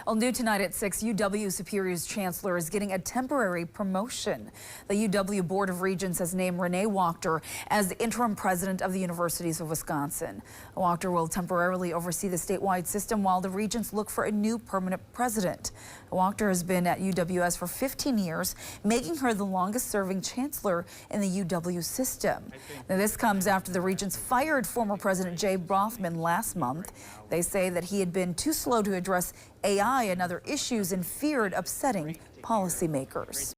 Well, new tonight at 6, UW Superior's chancellor is getting a temporary promotion. The UW Board of Regents has named Renee Wachter as the interim president of the Universities of Wisconsin. Wachter will temporarily oversee the statewide system while the regents look for a new permanent president. Wachter has been at UWS for 15 years, making her the longest-serving chancellor in the UW system. Now, this comes after the regents fired former President Jay Rothman last month. They say that he had been too slow to address AI and other issues and feared upsetting policymakers.